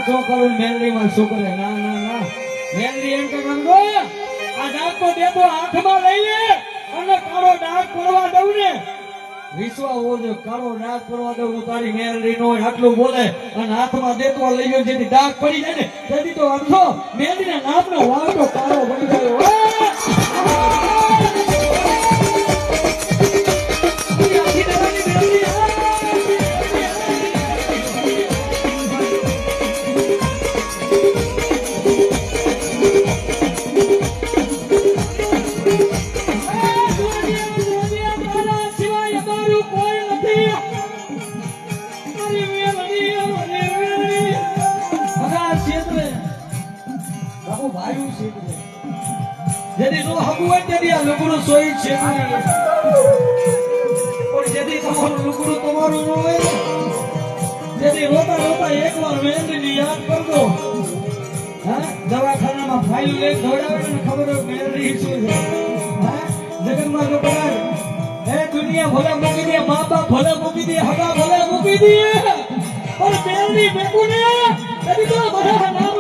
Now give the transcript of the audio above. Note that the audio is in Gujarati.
શું કરું મેલડી માં શું કરે? ના ના ના, મેલડી એમ કે ગંગો આ ડાક તો દેતો હાથમાં લઈ લે અને કાળો ડાક પડવા દઉં ને. વિશ્વા હોવો જોઈએ, કાળો ડાક પડવા દઉં હું તારી મેલડી નો આટલું બોલે અને હાથમાં દેતો લઈ ગયો જેથી ડાક પડી જાય ને તેથી તો અડધો મેલડી ના નામનો વાળો કાળો બની ગયો. જેથી નો હગું હોય તેથી આ લુગડું સોઈ છે પણ જેથી તમારું લુગડું તમારું ન હોય જેથી રોતા રોતા એકવાર મેલડીને યાદ કરજો. હા, દવાખાનામાં ફાઇલ લઈ દોડાવે ને ખબર હોય મેલડી શું છે. હા, જગતમાં જો કદાચ એ દુનિયા ભલે મૂકી દે, મા બાપ ભલે મૂકી દે, હગા ભલે મૂકી દે, પણ મેલડી મેકું ને તેથી તો બધા નામ